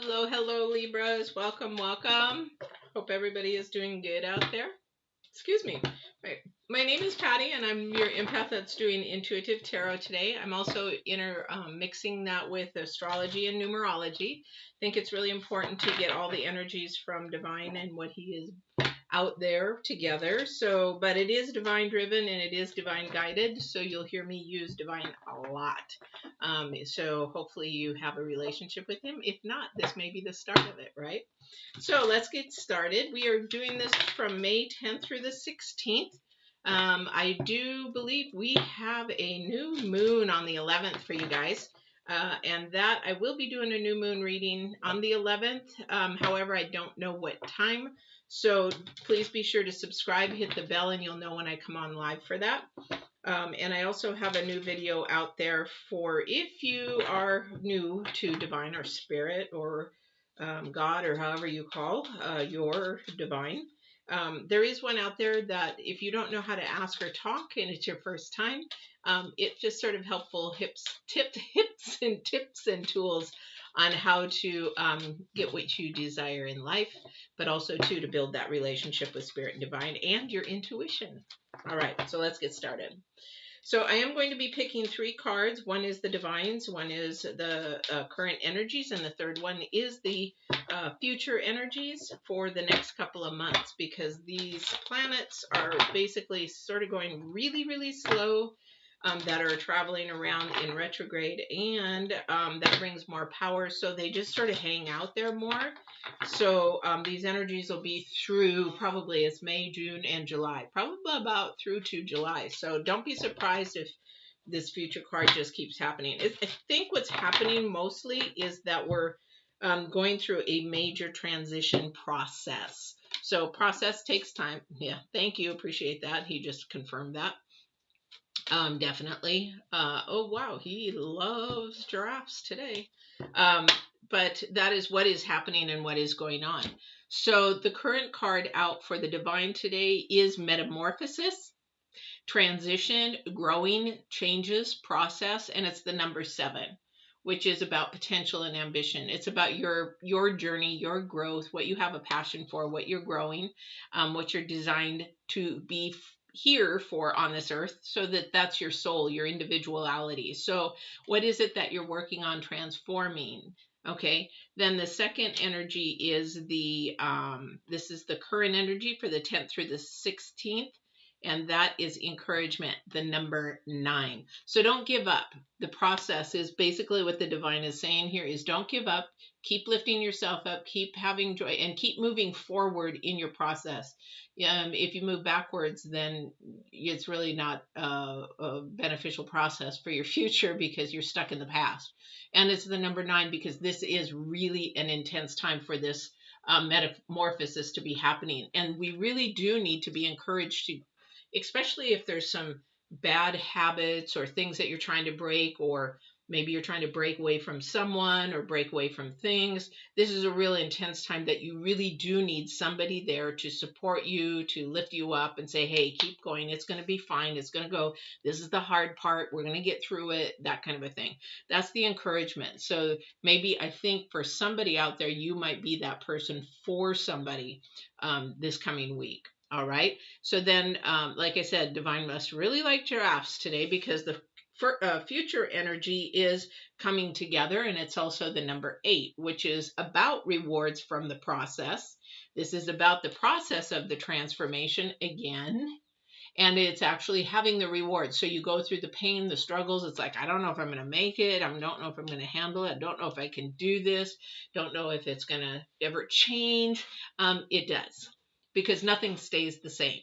Hello, hello, Libras. Welcome, welcome. Hope everybody is doing good out there. Excuse me. Right. My name is Patty, and I'm your empath that's doing intuitive tarot today. I'm also mixing that with astrology and numerology. I think it's really important to get all the energies from Divine and what he is out there together. So, but it is divine driven and it is divine guided. So you'll hear me use divine a lot. So hopefully you have a relationship with him. If not, this may be the start of it, right? So let's get started. We are doing this from May 10th through the 16th. I do believe we have a new moon on the 11th for you guys. And that I will be doing a new moon reading on the 11th. However, I don't know what time. So please be sure to subscribe, hit the bell, and you'll know when I come on live for that. And I also have a new video out there for if you are new to divine or spirit or God or however you call your divine. There is one out there that if you don't know how to ask or talk and it's your first time, it's just sort of helpful tips and tools on how to get what you desire in life, but also too to build that relationship with spirit and divine and your intuition. All right, so let's get started. So I am going to be picking 3 cards. One is the divines, one is the current energies, and the third one is the future energies for the next couple of months, because these planets are basically sort of going really, really slow, that are traveling around in retrograde, and that brings more power. So they just sort of hang out there more. So these energies will be through probably it's May, June, and July, probably about through to July. So don't be surprised if this future card just keeps happening. I think what's happening mostly is that we're going through a major transition process. So process takes time. Yeah, thank you. Appreciate that. He just confirmed that. Definitely. Oh, wow. He loves giraffes today. But that is what is happening and what is going on. So the current card out for the divine today is metamorphosis, transition, growing, changes, process, and it's the number 7, which is about potential and ambition. It's about your journey, your growth, what you have a passion for, what you're growing, what you're designed to be here for on this earth, so that's your soul, your individuality. So what is it that you're working on transforming? Okay, then the second energy is the this is the current energy for the 10th through the 16th, and that is encouragement, the number 9. So don't give up. The process is basically what the divine is saying here is don't give up, keep lifting yourself up, keep having joy, and keep moving forward in your process. If you move backwards, then it's really not a beneficial process for your future, because you're stuck in the past. And it's the number 9 because this is really an intense time for this metamorphosis to be happening. And we really do need to be encouraged to, especially if there's some bad habits or things that you're trying to break, or maybe you're trying to break away from someone or break away from things. This is a really intense time that you really do need somebody there to support you, to lift you up and say, hey, keep going. It's going to be fine. It's going to go. This is the hard part. We're going to get through it, that kind of a thing. That's the encouragement. So maybe I think for somebody out there, you might be that person for somebody this coming week. All right. So then, like I said, divine must really like giraffes today, because the future energy is coming together, and it's also the number 8, which is about rewards from the process. This is about the process of the transformation again, and it's actually having the rewards. So you go through the pain, the struggles. It's like, I don't know if I'm going to make it. I don't know if I'm going to handle it. I don't know if I can do this. Don't know if it's going to ever change. It does, because nothing stays the same.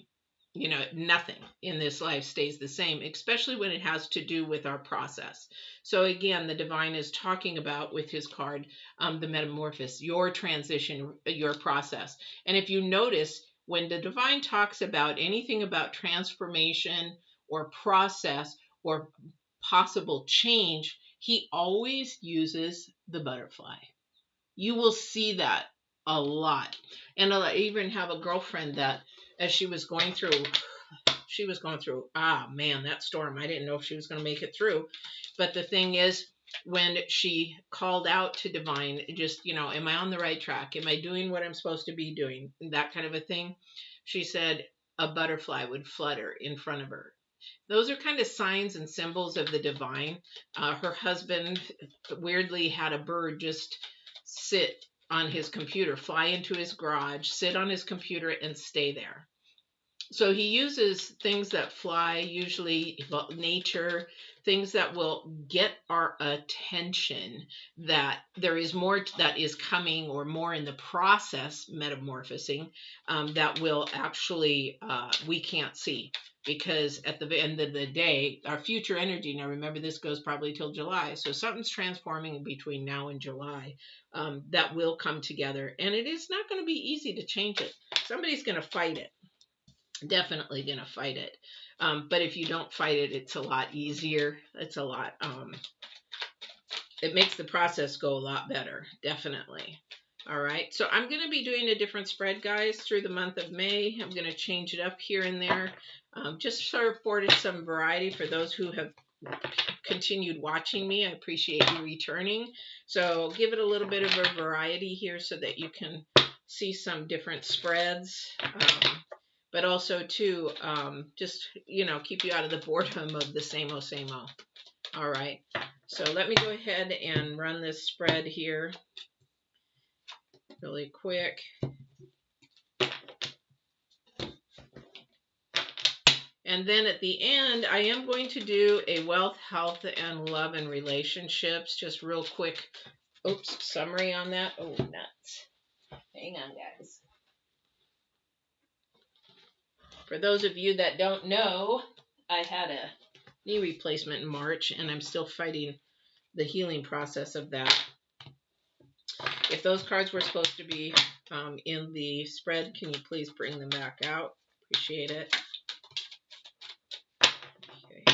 You know, nothing in this life stays the same, especially when it has to do with our process. So again, the divine is talking about, with his card, the metamorphosis, your transition, your process. And if you notice, when the divine talks about anything about transformation or process or possible change, he always uses the butterfly. You will see that a lot. And I even have a girlfriend that, as she was going through, that storm. I didn't know if she was going to make it through. But the thing is, when she called out to divine, just, am I on the right track? Am I doing what I'm supposed to be doing? That kind of a thing. She said a butterfly would flutter in front of her. Those are kind of signs and symbols of the divine. Her husband weirdly had a bird just sit on his computer, fly into his garage, sit on his computer, and stay there. So he uses things that fly, usually nature, things that will get our attention, that there is more that is coming or more in the process, metamorphosing, that will actually, we can't see. Because at the end of the day, our future energy, now remember this goes probably till July, so something's transforming between now and July, that will come together. And it is not going to be easy to change it. Somebody's going to fight it. Definitely going to fight it. But if you don't fight it, it's a lot easier. It's a lot, it makes the process go a lot better. Definitely. All right. So I'm going to be doing a different spread, guys, through the month of May. I'm going to change it up here and there. Just sort of for some variety for those who have continued watching me. I appreciate you returning. So give it a little bit of a variety here so that you can see some different spreads. But also to just, keep you out of the boredom of the same old, same old. All right. So let me go ahead and run this spread here really quick. And then at the end, I am going to do a wealth, health, and love and relationships. Just real quick, summary on that. Oh, nuts. Hang on, guys. For those of you that don't know, I had a knee replacement in March, and I'm still fighting the healing process of that. If those cards were supposed to be in the spread, can you please bring them back out? Appreciate it. Okay.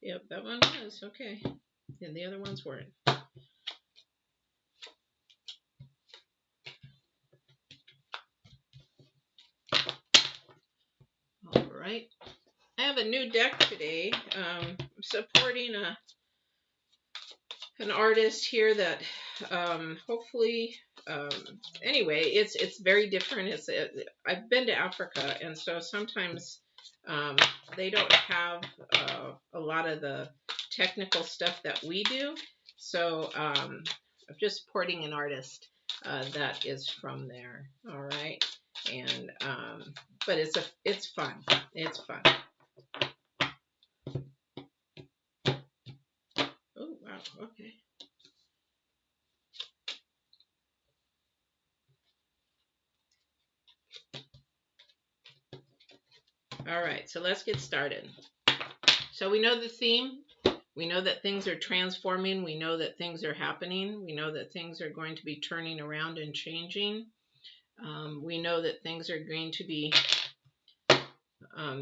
Yep, that one was. Okay. And the other ones weren't. All right. I have a new deck today. I'm supporting an artist here that hopefully, anyway, it's very different. I've been to Africa, and so sometimes they don't have a lot of the technical stuff that we do. So I'm just supporting an artist that is from there. All right. And but it's fun. It's fun. Oh wow. Okay. All right. So let's get started. So we know the theme. We know that things are transforming. We know that things are happening. We know that things are going to be turning around and changing. We know that things are going to be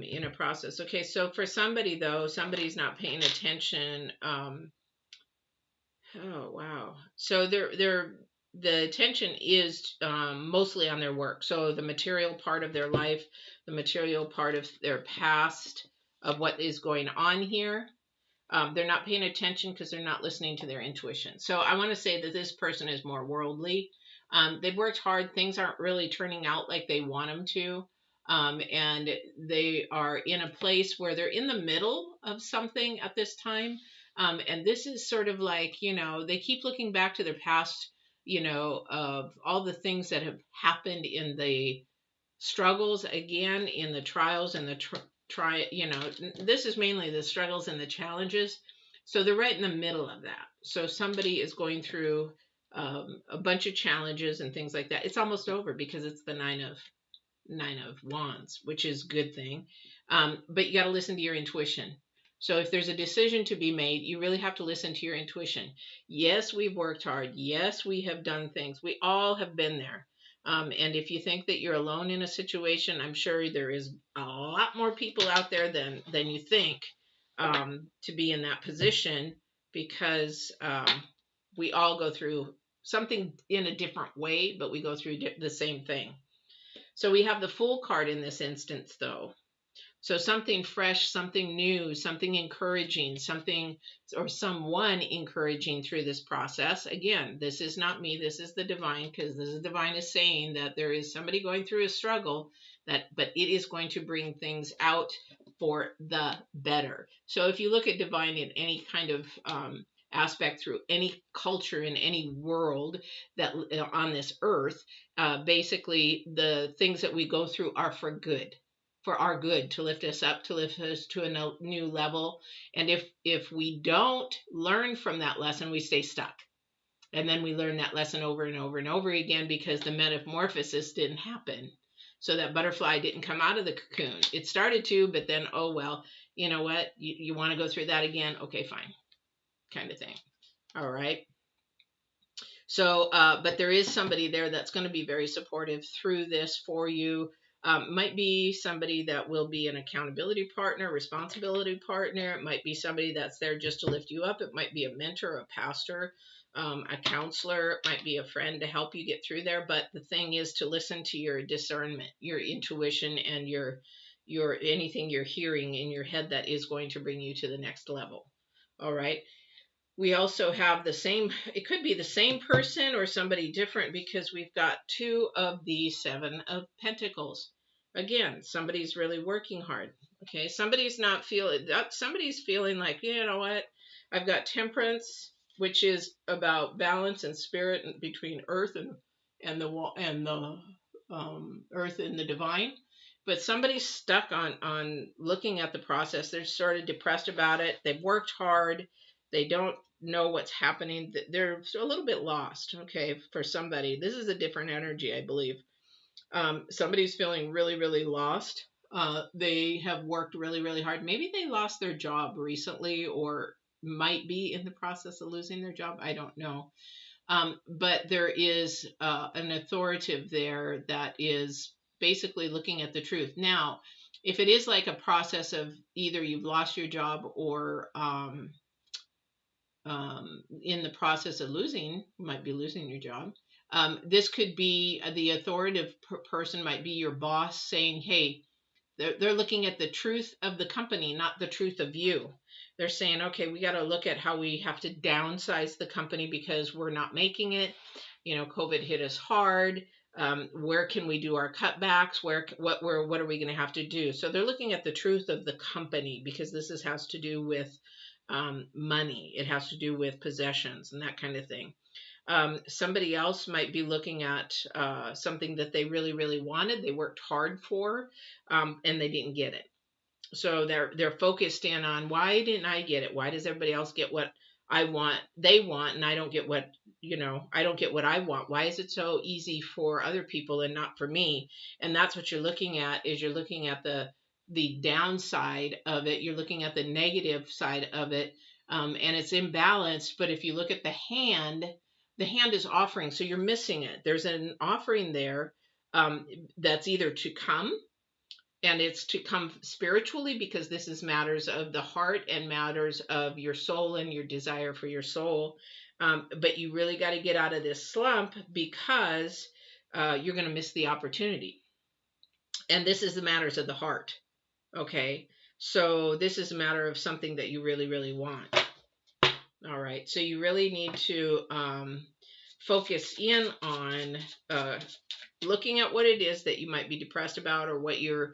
in a process. Okay, so for somebody, though, somebody's not paying attention. Oh, wow. So the attention is mostly on their work. So the material part of their life, the material part of their past, of what is going on here. They're not paying attention because they're not listening to their intuition. So I want to say that this person is more worldly. They've worked hard. Things aren't really turning out like they want them to. And they are in a place where they're in the middle of something at this time. And this is sort of like, they keep looking back to their past, of all the things that have happened in the struggles, again, in the trials and the this is mainly the struggles and the challenges. So they're right in the middle of that. So somebody is going through a bunch of challenges and things like that. It's almost over because it's the nine of wands, which is a good thing. But you got to listen to your intuition. So if there's a decision to be made, you really have to listen to your intuition. Yes, we've worked hard. Yes, we have done things. We all have been there. And if you think that you're alone in a situation, I'm sure there is a lot more people out there than you think to be in that position, because we all go through something in a different way, but we go through the same thing. So we have the Fool card in this instance, though. So something fresh, something new, something encouraging, something or someone encouraging through this process. Again, this is not me, this is the divine, because this is divine is saying that there is somebody going through a struggle, but it is going to bring things out for the better. So if you look at divine in any kind of aspect through any culture in any world that on this earth, basically the things that we go through are for good, for our good, to lift us up, to lift us to a new level. And if we don't learn from that lesson, we stay stuck. And then we learn that lesson over and over and over again, because the metamorphosis didn't happen. So that butterfly didn't come out of the cocoon. It started to, but then, oh, well, you know what? You want to go through that again? Okay, fine. Kind of thing. All right. So, but there is somebody there that's going to be very supportive through this for you. Might be somebody that will be an accountability partner, responsibility partner. It might be somebody that's there just to lift you up. It might be a mentor, a pastor, a counselor. It might be a friend to help you get through there. But the thing is to listen to your discernment, your intuition, and your anything you're hearing in your head that is going to bring you to the next level. All right. We also have the same, it could be the same person or somebody different, because we've got 2 of the 7 of Pentacles. Again, somebody's really working hard. Okay, somebody's feeling like, you know what, I've got Temperance, which is about balance and spirit between earth and the earth and the divine. But somebody's stuck on looking at the process. They're sort of depressed about it. They've worked hard. They don't know what's happening. They're a little bit lost. Okay, for somebody, this is a different energy, I believe. Somebody's feeling really, really lost. They have worked really, really hard. Maybe they lost their job recently, or might be in the process of losing their job. I don't know. But there is an authoritative there that is basically looking at the truth. Now, if it is like a process of either you've lost your job or in the process of losing, you might be losing your job. This could be the authoritative person, might be your boss, saying, hey, they're looking at the truth of the company, not the truth of you. They're saying, okay, we got to look at how we have to downsize the company because we're not making it. You know, COVID hit us hard. Where can we do our cutbacks? What are we going to have to do? So they're looking at the truth of the company, because this has to do with money. It has to do with possessions and that kind of thing. Somebody else might be looking at something that they really, really wanted. They worked hard for, and they didn't get it. So they're focused in on, why didn't I get it? Why does everybody else get what I want, they want, and I don't get what, I don't get what I want? Why is it so easy for other people and not for me? And that's what you're looking at, is you're looking at the downside of it. You're looking at the negative side of it, and it's imbalanced. But if you look at the hand is offering, so you're missing it. There's an offering there that's either to come, and it's to come spiritually, because this is matters of the heart and matters of your soul and your desire for your soul. But you really got to get out of this slump, because you're going to miss the opportunity. And this is the matters of the heart. Okay. So this is a matter of something that you really, really want. All right. So you really need to focus in on looking at what it is that you might be depressed about, or what you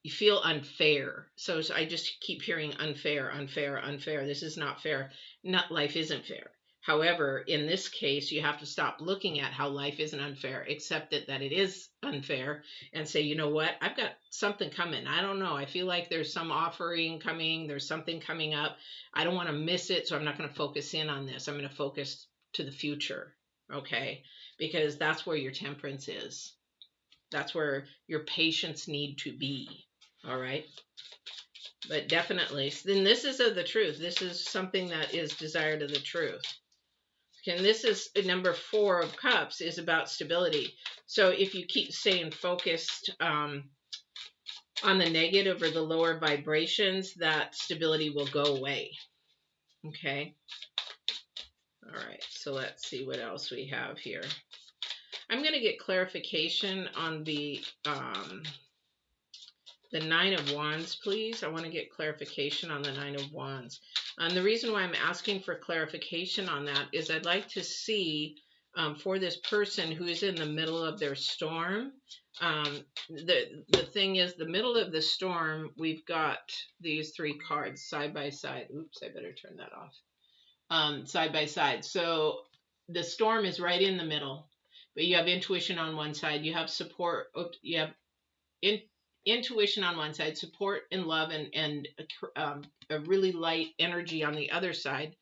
feel unfair. So I just keep hearing unfair, unfair, unfair. This is not fair. Life isn't fair. However, in this case, you have to stop looking at how life isn't unfair, accept it that it is unfair, and say, you know what? I've got something coming. I don't know. I feel like there's some offering coming. There's something coming up. I don't want to miss it, so I'm not going to focus in on this. I'm going to focus to the future, okay? Because that's where your temperance is. That's where your patience need to be. All right. But definitely, then this is of the truth. This is something that is desired of the truth. Okay, and this is number 4 of Cups, is about stability. So if you keep staying focused on the negative or the lower vibrations, that stability will go away. Okay. All right. So let's see what else we have here. I'm going to get clarification on the The Nine of Wands, please. I want to get clarification on the Nine of Wands. And the reason why I'm asking for clarification on that is I'd like to see for this person who is in the middle of their storm. The thing is, the middle of the storm, we've got these three cards side by side. Oops, I better turn that off. Side by side. So the storm is right in the middle, but you have intuition on one side. You have support. You have intuition on one side, support and love, and a really light energy on the other side.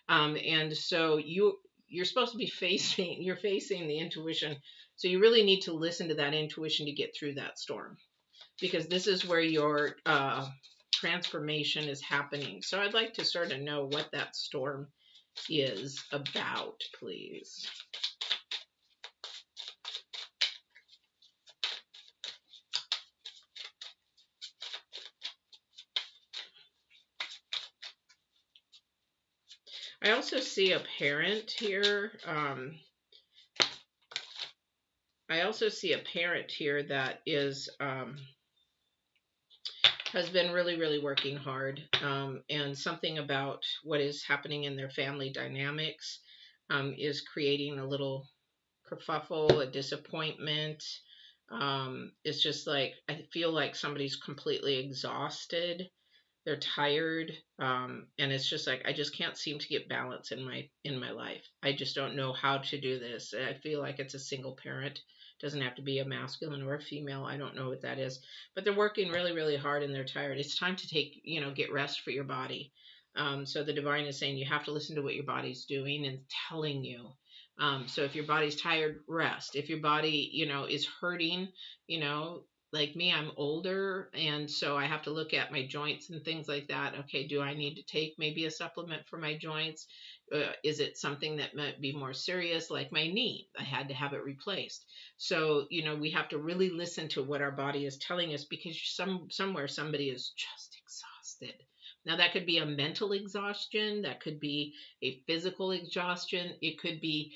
And so you're supposed to be facing the intuition. So you really need to listen to that intuition to get through that storm, because this is where your transformation is happening. So I'd like to sort of know what that storm is about, please. I also see a parent here. I also see a parent here that is has been really, really working hard, and something about what is happening in their family dynamics is creating a little kerfuffle, a disappointment. It's just like, I feel like somebody's completely exhausted. They're tired, and it's just like, I just can't seem to get balance in my life. I just don't know how to do this. I feel like it's a single parent. It doesn't have to be a masculine or a female. I don't know what that is, but they're working really, really hard and they're tired. It's time to take, get rest for your body. So the divine is saying you have to listen to what your body's doing and telling you. So if your body's tired, rest. If your body, is hurting, like me, I'm older, and so I have to look at my joints and things like that. Okay, do I need to take maybe a supplement for my joints? Is it something that might be more serious, like my knee? I had to have it replaced. So, we have to really listen to what our body is telling us, because somewhere somebody is just exhausted. Now, that could be a mental exhaustion. That could be a physical exhaustion. It could be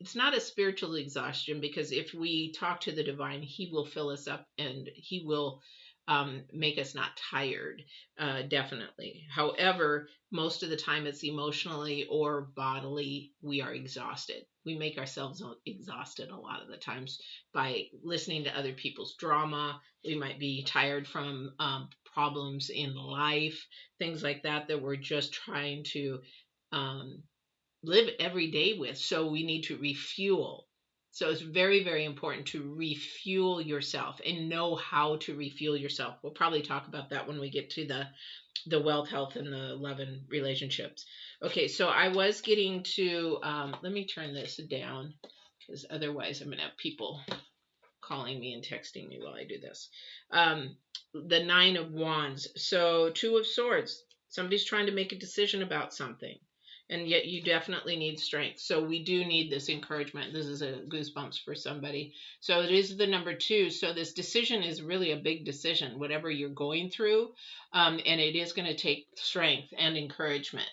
it's not a spiritual exhaustion, because if we talk to the divine, he will fill us up and he will make us not tired, definitely. However, most of the time it's emotionally or bodily, we are exhausted. We make ourselves exhausted a lot of the times by listening to other people's drama. We might be tired from problems in life, things like that we're just trying to live every day with. So we need to refuel. So it's very, very important to refuel yourself and know how to refuel yourself. We'll probably talk about that when we get to the wealth, health, and the love and relationships. Okay, so I was getting to, let me turn this down, because otherwise I'm going to have people calling me and texting me while I do this. The Nine of Wands. So Two of Swords. Somebody's trying to make a decision about something, and yet you definitely need strength. So we do need this encouragement. This is a goosebumps for somebody. So it is the number 2. So this decision is really a big decision, whatever you're going through, and it is going to take strength and encouragement,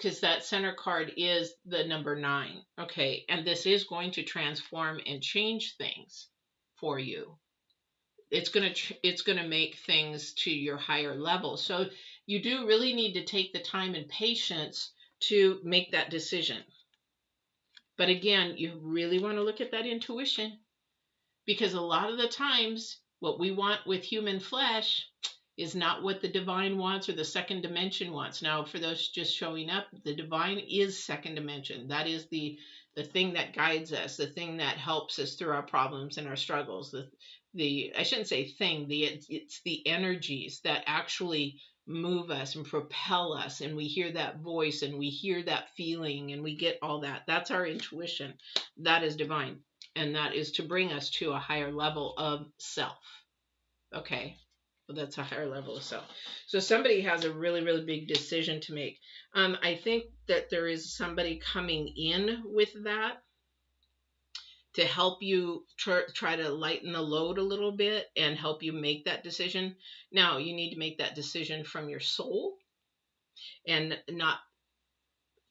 because that center card is the number 9. Okay, and this is going to transform and change things for you. It's going to make things to your higher level. So you do really need to take the time and patience to make that decision. But again, you really want to look at that intuition, because a lot of the times what we want with human flesh is not what the divine wants or the second dimension wants. Now, for those just showing up, the divine is second dimension. That is the thing that guides us, the thing that helps us through our problems and our struggles. I shouldn't say thing, it's the energies that actually move us and propel us, and we hear that voice and we hear that feeling and we get all that. That's our intuition. That is divine, and that is to bring us to a higher level of self. Okay, well, that's a higher level of self. So somebody has a really, really big decision to make. I think that there is somebody coming in with that to help you try to lighten the load a little bit and help you make that decision. Now, you need to make that decision from your soul and not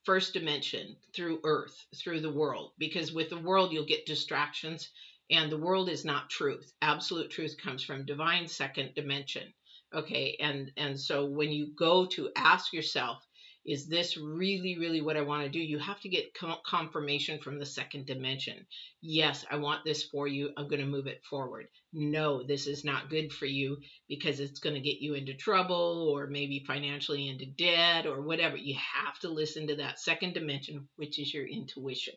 first dimension, through earth, through the world, because with the world you'll get distractions And the world is not truth. Absolute truth comes from divine second dimension. Okay. And so when you go to ask yourself, is this really, really what I want to do? You have to get confirmation from the second dimension. Yes, I want this for you. I'm going to move it forward. No, this is not good for you because it's going to get you into trouble or maybe financially into debt or whatever. You have to listen to that second dimension, which is your intuition.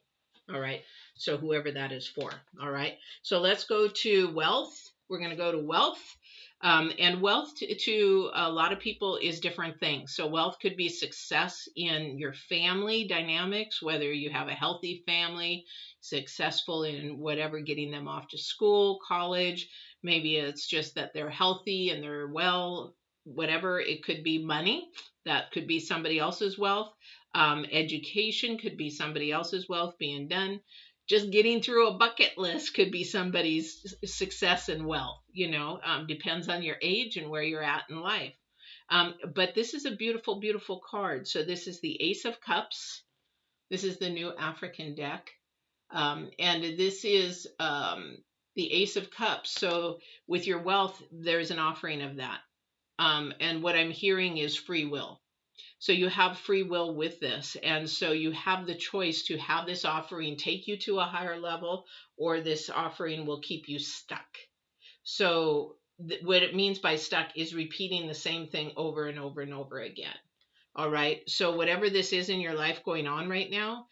All right. So whoever that is for. All right. So let's go to wealth. We're going to go to wealth. And wealth to a lot of people is different things. So wealth could be success in your family dynamics, whether you have a healthy family, successful in whatever, getting them off to school, college. Maybe it's just that they're healthy and they're well, whatever. It could be money. That could be somebody else's wealth. Education could be somebody else's wealth being done. Just getting through a bucket list could be somebody's success and wealth, depends on your age and where you're at in life. But this is a beautiful, beautiful card. So this is the Ace of Cups. This is the new African deck. And this is the Ace of Cups. So with your wealth, there's an offering of that. And what I'm hearing is free will. So you have free will with this. And so you have the choice to have this offering take you to a higher level, or this offering will keep you stuck. So what it means by stuck is repeating the same thing over and over and over again. All right. So whatever this is in your life going on right now,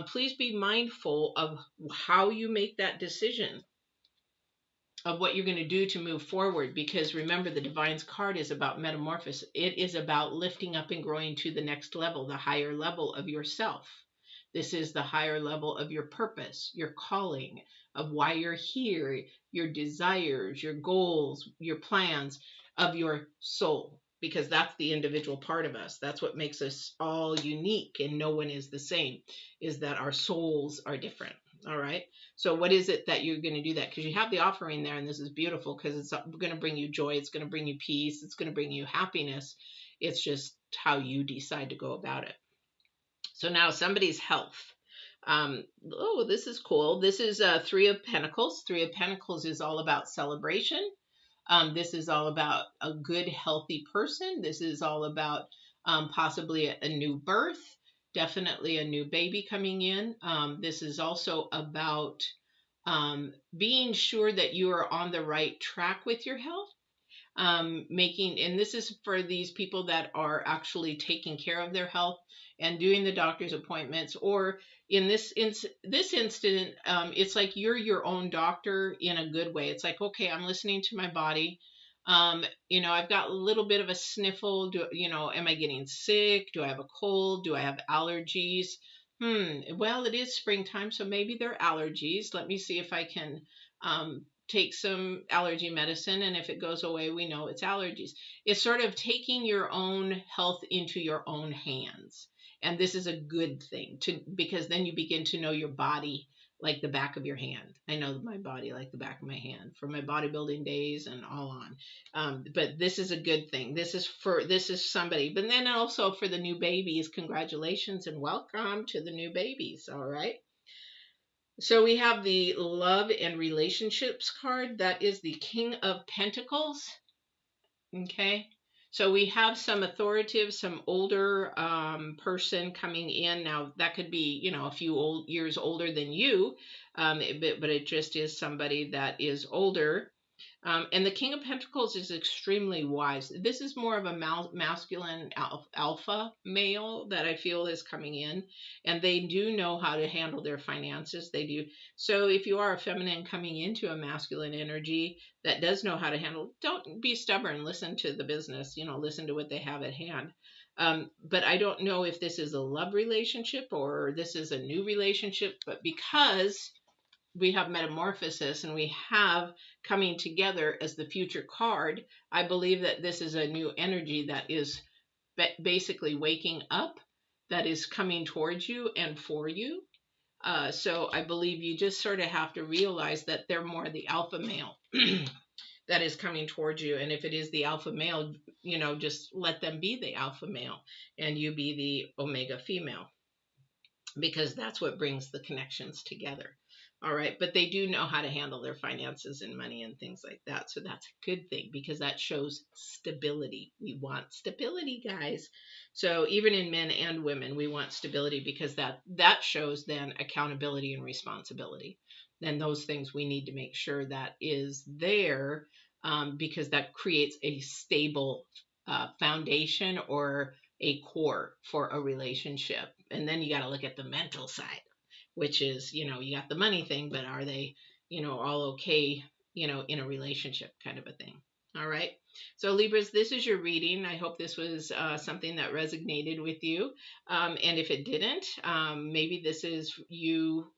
please be mindful of how you make that decision, of what you're going to do to move forward, because remember, the Divine's card is about metamorphosis. It is about lifting up and growing to the next level, the higher level of yourself. This is the higher level of your purpose, your calling, of why you're here, your desires, your goals, your plans, of your soul, because that's the individual part of us. That's what makes us all unique, and no one is the same, is that our souls are different. All right. So what is it that you're going to do that? Because you have the offering there, and this is beautiful because it's going to bring you joy. It's going to bring you peace. It's going to bring you happiness. It's just how you decide to go about it. So now somebody's health. Oh, this is cool. This is Three of Pentacles. Three of Pentacles is all about celebration. This is all about a good, healthy person. This is all about possibly a new birth. Definitely a new baby coming in. This is also about being sure that you are on the right track with your health. And this is for these people that are actually taking care of their health and doing the doctor's appointments, or in this instant, it's like you're your own doctor in a good way. It's like, okay, I'm listening to my body. I've got a little bit of a sniffle. Am I getting sick? Do I have a cold? Do I have allergies? Well, it is springtime, so maybe they're allergies. Let me see if I can take some allergy medicine, and if it goes away, we know it's allergies. It's sort of taking your own health into your own hands. And this is a good thing, because then you begin to know your body like the back of your hand. I know my body like the back of my hand from my bodybuilding days and all on. But this is a good thing. This is somebody. But then also for the new babies, congratulations and welcome to the new babies. All right. So we have the love and relationships card. That is the King of Pentacles. Okay. So we have some authoritative, some older person coming in. Now that could be, a few years older than you, but it just is somebody that is older. And the King of Pentacles is extremely wise. This is more of a masculine alpha male that I feel is coming in, and they do know how to handle their finances. They do. So if you are a feminine coming into a masculine energy that does know how to handle, don't be stubborn. Listen to the business, listen to what they have at hand. But I don't know if this is a love relationship or this is a new relationship, but because we have metamorphosis and we have coming together as the future card, I believe that this is a new energy that is basically waking up, that is coming towards you and for you. So I believe you just sort of have to realize that they're more the alpha male that is coming towards you. And if it is the alpha male, just let them be the alpha male and you be the omega female, because that's what brings the connections together. All right, but they do know how to handle their finances and money and things like that. So that's a good thing because that shows stability. We want stability, guys. So even in men and women, we want stability because that shows then accountability and responsibility. Then those things we need to make sure that is there, because that creates a stable foundation or a core for a relationship. And then you got to look at the mental side, which is, you got the money thing, but are they, all okay, in a relationship kind of a thing. All right. So Libras, this is your reading. I hope this was something that resonated with you. And if it didn't, maybe this is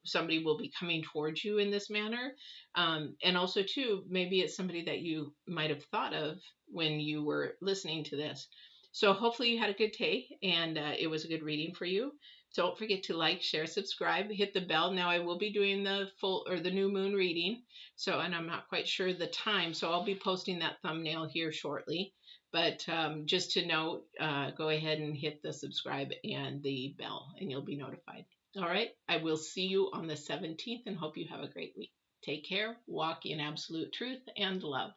somebody will be coming towards you in this manner. And also too, maybe it's somebody that you might have thought of when you were listening to this. So hopefully you had a good day and it was a good reading for you. Don't forget to like, share, subscribe, hit the bell. Now I will be doing the full or the new moon reading. So, and I'm not quite sure the time. So I'll be posting that thumbnail here shortly. But just to know, go ahead and hit the subscribe and the bell and you'll be notified. All right. I will see you on the 17th and hope you have a great week. Take care. Walk in absolute truth and love.